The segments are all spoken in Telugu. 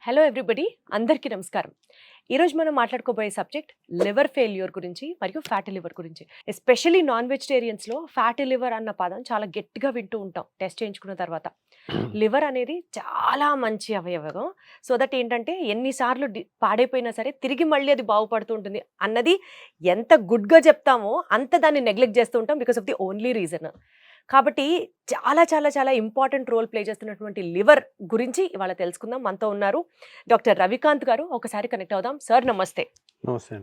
హలో ఎవ్రీబడి, అందరికీ నమస్కారం. ఈరోజు మనం మాట్లాడుకోబోయే సబ్జెక్ట్ లివర్ ఫెయిల్యూర్ గురించి మరియు ఫ్యాటీ లివర్ గురించి. ఎస్పెషల్లీ నాన్ వెజిటేరియన్స్లో ఫ్యాటీ లివర్ అన్న పదం చాలా గట్టిగా వింటూ ఉంటాం టెస్ట్ చేయించుకున్న తర్వాత. లివర్ అనేది చాలా మంచి అవయవం. సో దట్ ఏంటంటే ఎన్నిసార్లు పాడైపోయినా సరే తిరిగి మళ్ళీ అది బాగుపడుతూ ఉంటుంది అన్నది ఎంత గుడ్గా చెప్తామో అంత దాన్ని నెగ్లెక్ట్ చేస్తూ ఉంటాం because of the only reason. కాబట్టి చాలా చాలా చాలా ఇంపార్టెంట్ రోల్ ప్లే చేస్తున్నటువంటి లివర్ గురించి ఇవాళ తెలుసుకుందాం. మనతో ఉన్నారు డాక్టర్ రవికాంత్ గారు. ఒకసారి కనెక్ట్ అవుదాం. సార్ నమస్తే.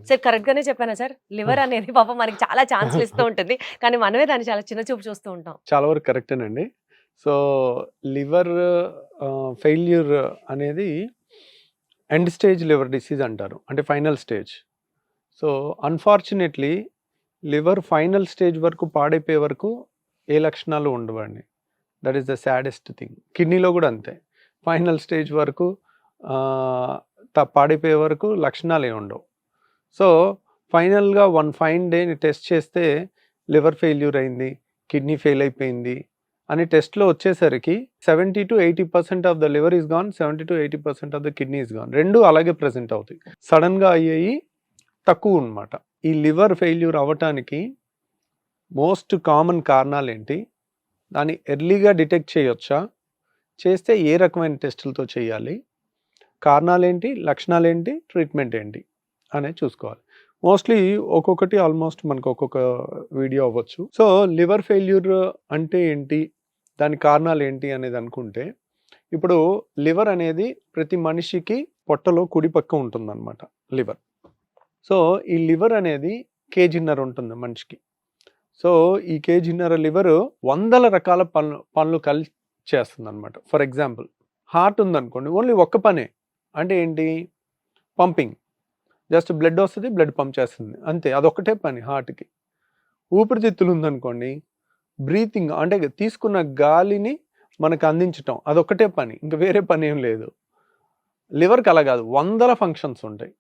సార్ కరెక్ట్ గానే చెప్పానా సార్? లివర్ అనేది పాపం మనకి చాలా ఛాన్స్లు ఇస్తూ ఉంటుంది, కానీ మనమే దాన్ని చాలా చిన్న చూపు చూస్తూ ఉంటాం. చాలా వరకు కరెక్టేనండి. సో లివర్ ఫెయిల్యూర్ అనేది ఎండ్ స్టేజ్ లివర్ డిసీజ్ అంటారు, అంటే final stage. So unfortunately liver final stage వరకు పాడైపోయే వరకు ఏ లక్షణాలు ఉండవండి. That is the saddest thing. కిడ్నీలో కూడా అంతే, ఫైనల్ స్టేజ్ వరకు పాడైపోయే వరకు లక్షణాలు ఏమి ఉండవు. సో ఫైనల్గా వన్ ఫైన్ డేని టెస్ట్ చేస్తే లివర్ ఫెయిల్యూర్ అయింది, కిడ్నీ ఫెయిల్ అయిపోయింది అని టెస్ట్లో వచ్చేసరికి 70 to 80% of the liver is gone, 70 to 80% of the kidney is gone. రెండు అలాగే ప్రజెంట్ అవుతాయి. సడన్గా అయ్యేవి తక్కువ అనమాట. ఈ లివర్ ఫెయిల్యూర్ అవ్వటానికి మోస్ట్ కామన్ కారణాలు ఏంటి, దాన్ని ఎర్లీగా డిటెక్ట్ చేయొచ్చా, చేస్తే ఏ రకమైన టెస్టులతో చేయాలి, కారణాలు ఏంటి, లక్షణాలు ఏంటి, ట్రీట్మెంట్ ఏంటి అనేది చూసుకోవాలి. మోస్ట్లీ ఒక్కొక్కటి ఆల్మోస్ట్ మనకు ఒక్కొక్క వీడియో అవ్వచ్చు. సో లివర్ ఫెయిల్యూర్ అంటే ఏంటి, దాని కారణాలు ఏంటి అనేది అనుకుంటే, ఇప్పుడు లివర్ అనేది ప్రతి మనిషికి పొట్టలో కుడి పక్క ఉంటుందన్నమాట లివర్. సో ఈ లివర్ అనేది కేజీన్నర ఉంటుంది మనిషికి. సో ఈ కేజీన్నర లివర్ వందల రకాల పనులు కలిసి చేస్తుంది అనమాట. ఫర్ ఎగ్జాంపుల్ హార్ట్ ఉందనుకోండి, ఓన్లీ ఒక్క పనే, అంటే ఏంటి, పంపింగ్. జస్ట్ బ్లడ్ వస్తుంది, బ్లడ్ పంప్ చేస్తుంది, అంతే, అదొక్కటే పని హార్ట్కి. ఊపిరితిత్తులు ఉందనుకోండి, బ్రీతింగ్, అంటే తీసుకున్న గాలిని మనకు అందించటం, అదొక్కటే పని, ఇంకా వేరే పని ఏం లేదు. లివర్కి అలా కాదు, వందల ఫంక్షన్స్ ఉంటాయి.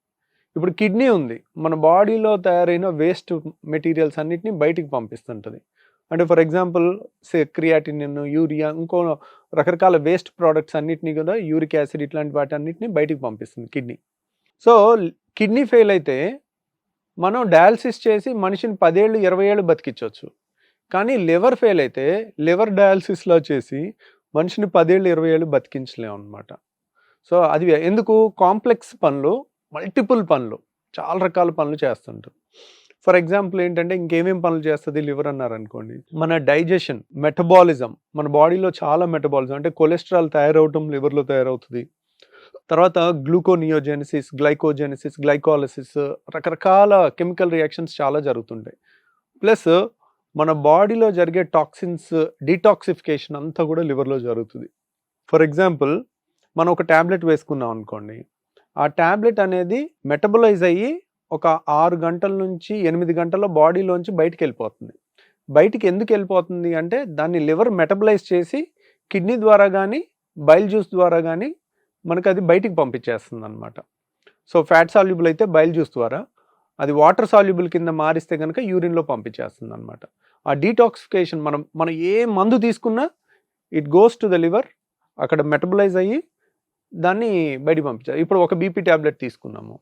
ఇప్పుడు కిడ్నీ ఉంది, మన బాడీలో తయారైన వేస్ట్ మెటీరియల్స్ అన్నిటిని బయటికి పంపిస్తుంటుంది. అంటే ఫర్ ఎగ్జాంపుల్ క్రియాటినిన్, యూరియా, ఇంకో రకరకాల వేస్ట్ ప్రోడక్ట్స్ అన్నిటినీ కూడా, యూరిక్ యాసిడ్, ఇట్లాంటి వాటి అన్నిటిని బయటికి పంపిస్తుంది కిడ్నీ. సో కిడ్నీ ఫెయిల్ అయితే మనం డయాలసిస్ చేసి మనిషిని 10 ఏళ్ళు 20 ఏళ్ళు బతికించవచ్చు. కానీ లివర్ ఫెయిల్ అయితే లివర్ డయాలసిస్లో చేసి మనిషిని 10 ఏళ్ళు 20 ఏళ్ళు బతికించలేము అనమాట. సో అది ఎందుకు, కాంప్లెక్స్ పనులు, మల్టిపుల్ పనులు, చాలా రకాల పనులు చేస్తుంటారు. ఫర్ ఎగ్జాంపుల్ ఏంటంటే, ఇంకేమేం పనులు చేస్తుంది లివర్ అన్నారనుకోండి, మన డైజెషన్, మెటబాలిజం, మన బాడీలో చాలా మెటబాలిజం, అంటే కొలెస్ట్రాల్ తయారవటం లివర్లో తయారవుతుంది. తర్వాత గ్లూకోనియోజెనిసిస్, గ్లైకోజెనిసిస్, గ్లైకాలసిస్, రకరకాల కెమికల్ రియాక్షన్స్ చాలా జరుగుతుంటాయి. ప్లస్ మన బాడీలో జరిగే టాక్సిన్స్ డీటాక్సిఫికేషన్ అంతా కూడా లివర్లో జరుగుతుంది. ఫర్ ఎగ్జాంపుల్ మనం ఒక ట్యాబ్లెట్ వేసుకున్నాం అనుకోండి, ఆ ట్యాబ్లెట్ అనేది మెటబలైజ్ అయ్యి ఒక 6 గంటల నుంచి 8 గంటల్లో బాడీలోంచి బయటికి వెళ్ళిపోతుంది. బయటికి ఎందుకు వెళ్ళిపోతుంది అంటే, దాన్ని లివర్ మెటబలైజ్ చేసి కిడ్నీ ద్వారా కానీ బైల్ జ్యూస్ ద్వారా కానీ మనకు అది బయటికి పంపించేస్తుంది అనమాట. సో ఫ్యాట్ సాల్యుబుల్ అయితే బైల్ జ్యూస్ ద్వారా, అది వాటర్ సాల్యుబుల్ కింద మారిస్తే కనుక యూరిన్లో పంపించేస్తుంది అనమాట. ఆ డీటాక్సిఫికేషన్ మనం ఏ మందు తీసుకున్నా it goes to the liver, అక్కడ మెటబలైజ్ అయ్యి దాన్ని బయటికి పంపించాలి. ఇప్పుడు ఒక బీపీ ట్యాబ్లెట్ తీసుకున్నాము,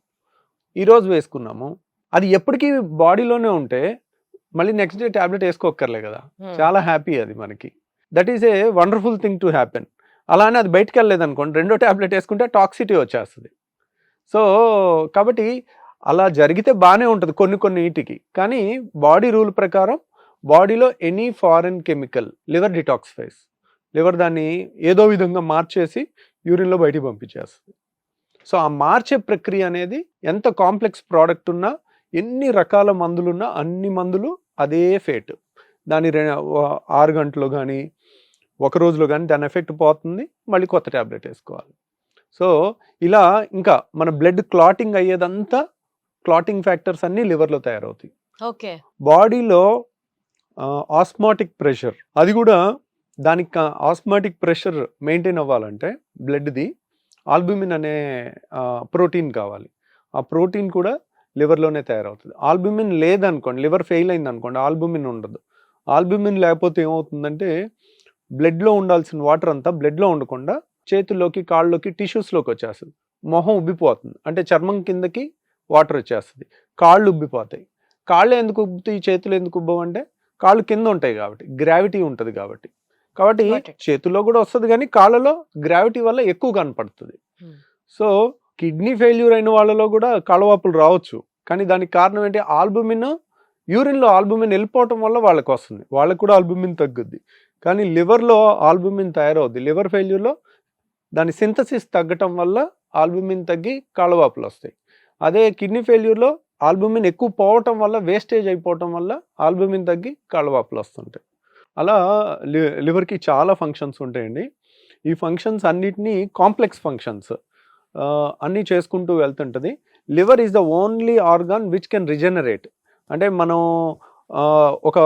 ఈరోజు వేసుకున్నాము, అది ఎప్పటికీ బాడీలోనే ఉంటే మళ్ళీ నెక్స్ట్ డే ట్యాబ్లెట్ వేసుకోక్కర్లే కదా, చాలా హ్యాపీ అది మనకి. That is a wonderful thing to happen. అలానే అది బయటకు వెళ్ళలేదు అనుకోండి, రెండో ట్యాబ్లెట్ వేసుకుంటే టాక్సిటీ వచ్చేస్తుంది. సో కాబట్టి అలా జరిగితే బాగానే ఉంటుంది కొన్ని వీటికి, కానీ బాడీ రూల్ ప్రకారం బాడీలో any foreign chemical liver detoxifies, liver దాన్ని ఏదో విధంగా మార్చేసి యూరిన్లో బయటికి పంపించేస్తుంది. సో ఆ మార్చే ప్రక్రియ అనేది ఎంత కాంప్లెక్స్ ప్రోడక్ట్ ఉన్నా, ఎన్ని రకాల మందులున్నా, అన్ని మందులు అదే ఫేట్, దాని 6 గంటలు కానీ 1 రోజులో కానీ దాని ఎఫెక్ట్ పోతుంది, మళ్ళీ కొత్త ట్యాబ్లెట్ వేసుకోవాలి. సో ఇలా ఇంకా మన బ్లడ్ క్లాటింగ్ అయ్యేదంతా, క్లాటింగ్ ఫ్యాక్టర్స్ అన్నీ లివర్లో తయారవుతాయి. ఓకే. బాడీలో ఆస్మాటిక్ ప్రెషర్, అది కూడా దానికి ఆస్మాటిక్ ప్రెషర్ మెయింటైన్ అవ్వాలంటే బ్లడ్ది ఆల్బుమిన్ అనే ప్రోటీన్ కావాలి. ఆ ప్రోటీన్ కూడా లివర్లోనే తయారవుతుంది. ఆల్బుమిన్ లేదనుకోండి, లివర్ ఫెయిల్ అయింది అనుకోండి, ఆల్బుమిన్ ఉండదు. ఆల్బుమిన్ లేకపోతే ఏమవుతుందంటే, బ్లడ్లో ఉండాల్సిన వాటర్ అంతా బ్లడ్లో ఉండకుండా చేతుల్లోకి, కాళ్ళలోకి, టిష్యూస్లోకి వచ్చేస్తుంది. మొహం ఉబ్బిపోతుంది, అంటే చర్మం కిందకి వాటర్ వచ్చేస్తుంది, కాళ్ళు ఉబ్బిపోతాయి. కాళ్ళు ఎందుకు ఉబ్బుతాయి, చేతులు ఎందుకు ఉబ్బవు అంటే కాళ్ళు కింద ఉంటాయి కాబట్టి, గ్రావిటీ ఉంటుంది కాబట్టి. Got it. చేతుల్లో కూడా వస్తుంది కానీ కాళ్ళలో గ్రావిటీ వల్ల ఎక్కువ కనపడుతుంది. సో కిడ్నీ ఫెయిల్యూర్ అయిన వాళ్ళలో కూడా కాళ్ళవాపులు రావచ్చు, కానీ దానికి కారణం ఏంటి, ఆల్బుమిన్ యూరిన్లో ఆల్బుమిన్ వెళ్ళిపోవటం వల్ల వాళ్ళకి వస్తుంది, వాళ్ళకి కూడా ఆల్బుమిన్ తగ్గుద్ది. కానీ లివర్లో ఆల్బుమిన్ తయారవుద్ది, లివర్ ఫెయిల్యూర్లో దాని సింథసిస్ తగ్గటం వల్ల ఆల్బుమిన్ తగ్గి కాళ్ళవాపులు వస్తాయి. అదే కిడ్నీ ఫెయిల్యూర్లో ఆల్బుమిన్ ఎక్కువ పోవటం వల్ల, వేస్టేజ్ అయిపోవటం వల్ల ఆల్బుమిన్ తగ్గి కాళ్ళవాపులు వస్తుంటాయి. అలా లివర్కి చాలా ఫంక్షన్స్ ఉంటాయండి. ఈ ఫంక్షన్స్ అన్నిటినీ కాంప్లెక్స్ ఫంక్షన్స్ అన్నీ చేసుకుంటూ వెళ్తుంటుంది. Liver is the only organ which can regenerate. అంటే మనం ఒక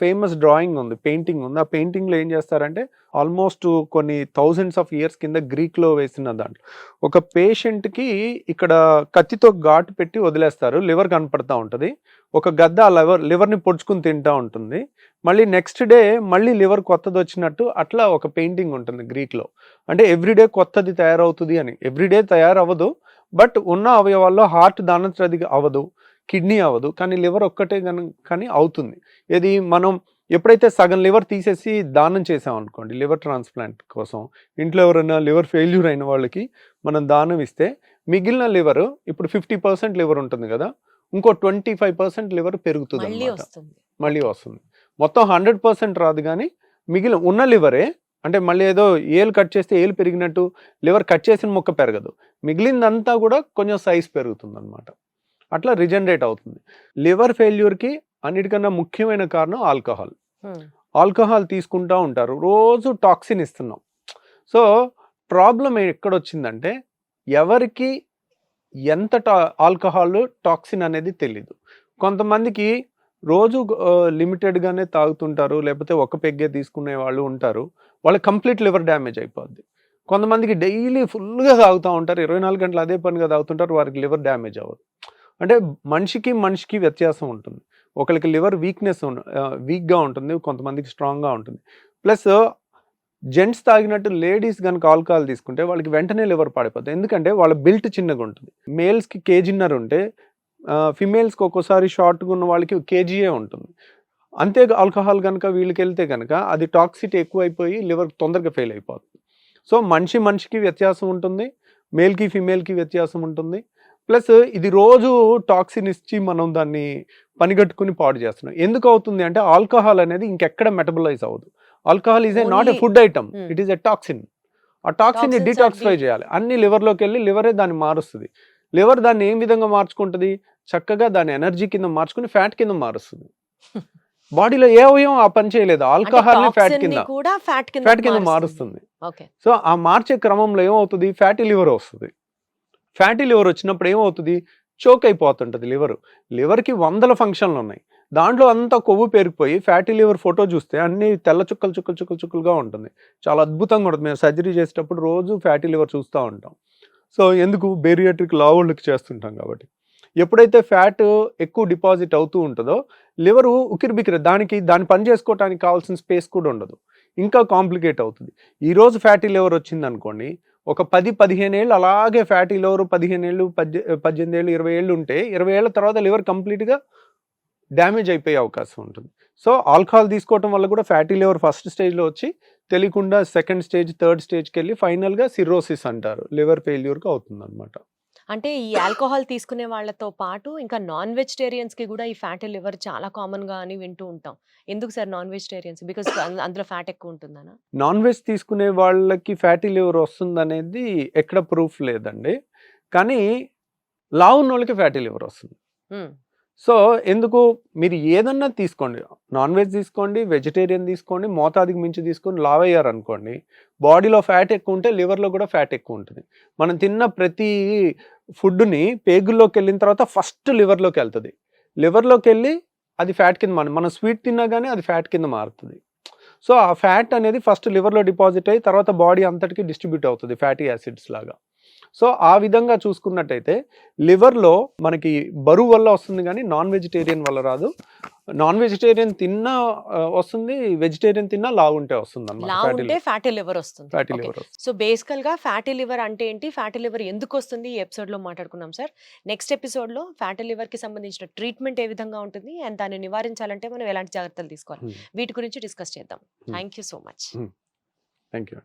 ఫేమస్ డ్రాయింగ్ ఉంది, పెయింటింగ్ ఉంది. ఆ పెయింటింగ్లో ఏం చేస్తారంటే ఆల్మోస్ట్ కొన్ని థౌజండ్స్ ఆఫ్ ఇయర్స్ కింద గ్రీక్లో వేసిన దాంట్లో ఒక పేషెంట్కి ఇక్కడ కత్తితో ఘాటు పెట్టి వదిలేస్తారు, లివర్ కనపడతా ఉంటుంది. ఒక గద్ద ఆ లివర్ని పొడుచుకుని తింటూ ఉంటుంది. మళ్ళీ నెక్స్ట్ డే మళ్ళీ లివర్ కొత్తది వచ్చినట్టు అట్లా ఒక పెయింటింగ్ ఉంటుంది గ్రీక్లో. అంటే ఎవ్రీడే కొత్తది తయారవుతుంది అని. ఎవ్రీడే తయారవ్వదు, బట్ ఉన్న అవయవాల్లో హార్ట్ దానంతది అవ్వదు, కిడ్నీ అవ్వదు, కానీ లివర్ ఒక్కటే కానీ అవుతుంది. ఇది మనం ఎప్పుడైతే సగం లివర్ తీసేసి దానం చేసాం అనుకోండి, లివర్ ట్రాన్స్ప్లాంట్ కోసం, ఇంట్లో ఎవరైనా లివర్ ఫెయిల్యూర్ అయిన వాళ్ళకి మనం దానం ఇస్తే మిగిలిన లివర్, ఇప్పుడు 50% లివర్ ఉంటుంది కదా, ఇంకో 25% లివర్ పెరుగుతుంది అన్నమాట, మళ్ళీ వస్తుంది. మొత్తం 100% రాదు, కానీ మిగిలిన ఉన్న లివరే, అంటే మళ్ళీ ఏదో ఏలు కట్ చేస్తే ఏలు పెరిగినట్టు లివర్ కట్ చేసిన మొక్క పెరగదు, మిగిలిందంతా కూడా కొంచెం సైజ్ పెరుగుతుంది అనమాట. అట్లా రిజనరేట్ అవుతుంది. లివర్ ఫెయిల్యూర్కి అన్నిటికన్నా ముఖ్యమైన కారణం ఆల్కహాల్. ఆల్కహాల్ తీసుకుంటూ ఉంటారు, రోజు టాక్సిన్ ఇస్తున్నాం. సో ప్రాబ్లం ఎక్కడొచ్చిందంటే ఎవరికి ఎంత ఆల్కహాల్ టాక్సిన్ అనేది తెలీదు. కొంతమందికి రోజు లిమిటెడ్గానే తాగుతుంటారు, లేకపోతే ఒక పెగ్గే తీసుకునే వాళ్ళు ఉంటారు, వాళ్ళకి కంప్లీట్ లివర్ డ్యామేజ్ అయిపోద్ది. కొంతమందికి డైలీ ఫుల్గా తాగుతూ ఉంటారు, 24 గంటలు అదే పనిగా తాగుతుంటారు, వారికి లివర్ డ్యామేజ్ అవ్వదు. అంటే మనిషికి వ్యత్యాసం ఉంటుంది. ఒకరికి లివర్ వీక్గా ఉంటుంది, కొంతమందికి స్ట్రాంగ్గా ఉంటుంది. ప్లస్ జెంట్స్ తాగినట్టు లేడీస్ కనుక ఆల్కహాల్ తీసుకుంటే వాళ్ళకి వెంటనే లివర్ పాడిపోతుంది, ఎందుకంటే వాళ్ళ బిల్ట్ చిన్నగా ఉంటుంది. మేల్స్కి 1.5 kg ఉంటే ఫిమేల్స్కి ఒక్కోసారి షార్ట్గా ఉన్న వాళ్ళకి 1 kg ఉంటుంది. అంతే ఆల్కహాల్ కనుక వీళ్ళకి వెళ్తే కనుక అది టాక్సిటీ ఎక్కువైపోయి లివర్ తొందరగా ఫెయిల్ అయిపోతుంది. సో మనిషికి వ్యత్యాసం ఉంటుంది, మేల్కి ఫిమేల్కి వ్యత్యాసం ఉంటుంది. ప్లస్ ఇది రోజు టాక్సిన్ ఇచ్చి మనం దాన్ని పనిగట్టుకుని పాడు చేస్తున్నాం. ఎందుకు అవుతుంది అంటే ఆల్కహాల్ అనేది ఇంకెక్కడ మెటబలైజ్ అవ్వదు. Alcohol is not a food item, it is a toxin. ఆ టాక్సిన్ ని డిటాక్సిఫై చేయాలి, అన్ని లివర్లోకి వెళ్ళి లివరే దాన్ని మారుస్తుంది. లివర్ దాన్ని ఏం విధంగా మార్చుకుంటుంది, చక్కగా దాన్ని ఎనర్జీ కింద మార్చుకుని ఫ్యాట్ కింద మారుస్తుంది. బాడీలో ఏ అవయవం ఆ పని చేయలేదు, ఆల్కహాల్ ని ఫ్యాట్ కింద మారుస్తుంది. సో ఆ మార్చే క్రమంలో ఏమవుతుంది, ఫ్యాటీ లివర్ వస్తుంది. ఫ్యాటీ లివర్ వచ్చినప్పుడు ఏమవుతుంది, చోక్ అయిపోతుంటుంది లివర్కి 100 ఫంక్షన్లు ఉన్నాయి, దాంట్లో అంతా కొవ్వు పేరుకుపోయి ఫ్యాటీ లివర్ ఫోటో చూస్తే అన్ని తెల్ల చుక్కలుగా ఉంటుంది, చాలా అద్భుతంగా ఉంటుంది. మేము సర్జరీ చేసేటప్పుడు రోజు ఫ్యాటీ లివర్ చూస్తూ ఉంటాం. సో ఎందుకు, బేరియాట్రిక్ లావుళ్ళకి చేస్తుంటాం కాబట్టి. ఎప్పుడైతే ఫ్యాట్ ఎక్కువ డిపాజిట్ అవుతూ ఉంటుందో లివర్ ఉకిరిబికిరి, దాన్ని పని చేసుకోవడానికి కావాల్సిన స్పేస్ కూడా ఉండదు, ఇంకా కాంప్లికేట్ అవుతుంది. ఈరోజు ఫ్యాటీ లివర్ వచ్చింది అనుకోండి, ఒక 10-15 ఏళ్ళు అలాగే ఫ్యాటీ లివర్, 15 ఏళ్ళు 18 ఏళ్ళు 20 ఏళ్ళు ఉంటే 20 ఏళ్ళ తర్వాత లివర్ కంప్లీట్గా డ్యామేజ్ అయిపోయే అవకాశం ఉంటుంది. సో ఆల్కహాల్ తీసుకోవటం వల్ల కూడా ఫ్యాటీ లివర్ ఫస్ట్ స్టేజ్లో వచ్చి తెలియకుండా సెకండ్ స్టేజ్, థర్డ్ స్టేజ్కి వెళ్ళి ఫైనల్గా సిర్రోసిస్ అంటారు, లివర్ ఫెయిల్యూర్గా అవుతుంది అనమాట. అంటే ఈ ఆల్కహాల్ తీసుకునే వాళ్ళతో పాటు ఇంకా నాన్ వెజిటేరియన్స్కి కూడా ఈ ఫ్యాటీ లివర్ చాలా కామన్గా అని వింటూ ఉంటాం. ఎందుకు సార్ నాన్ వెజిటేరియన్స్, బికాస్ అందులో ఫ్యాట్ ఎక్కువ ఉంటుందనా? నాన్ వెజ్ తీసుకునే వాళ్ళకి ఫ్యాటీ లివర్ వస్తుంది అనేది ఎక్కడ ప్రూఫ్ లేదండి, కానీ లావు ఉన్న వాళ్ళకి ఫ్యాటీ లివర్ వస్తుంది. సో ఎందుకు, మీరు ఏదన్నా తీసుకోండి, నాన్ వెజ్ తీసుకోండి, వెజిటేరియన్ తీసుకోండి, మోతాదుకి మించి తీసుకొని లావ్ అయ్యారనుకోండి, బాడీలో ఫ్యాట్ ఎక్కువ ఉంటే లివర్లో కూడా ఫ్యాట్ ఎక్కువ ఉంటుంది. మనం తిన్న ప్రతి ఫుడ్ని పేగుల్లోకి వెళ్ళిన తర్వాత ఫస్ట్ లివర్లోకి వెళ్తుంది, లివర్లోకి వెళ్ళి అది ఫ్యాట్ కింద మనం స్వీట్ తిన్నా కానీ అది ఫ్యాట్ కింద మారుతుంది. సో ఆ ఫ్యాట్ అనేది ఫస్ట్ లివర్లో డిపాజిట్ అయ్యి తర్వాత బాడీ అంతటికి డిస్ట్రిబ్యూట్ అవుతుంది ఫ్యాటీ యాసిడ్స్ లాగా. సో ఆ విధంగా చూసుకున్నట్టయితే లివర్లో మనకి బరువు వల్ల వస్తుంది కానీ నాన్ వెజిటేరియన్ వల్ల రాదు. నాన్ వెజిటేరియన్ తిన్నా వస్తుంది, వెజిటేరియన్ తిన్నా లావుంటే వస్తుంది లా ఉంటే అన్నమాట. ఫ్యాటీ లివర్ వస్తుంది. Fatty Okay. లివర్. సో బేసికల్ గా ఫ్యాటీ లివర్ అంటే ఏంటి, ఫ్యాటీ లివర్ ఎందుకు వస్తుంది, ఈ ఎపిసోడ్ లో మాట్లాడుకున్నాం సార్. నెక్స్ట్ ఎపిసోడ్ లో ఫ్యాటీ లివర్ కి సంబంధించిన ట్రీట్మెంట్ ఏ విధంగా ఉంటుంది అండ్ దాన్ని నివారించాలంటే మనం ఎలాంటి జాగ్రత్తలు తీసుకోవాలి వీటి గురించి డిస్కస్ చేద్దాం. Thank you so much. Thank you.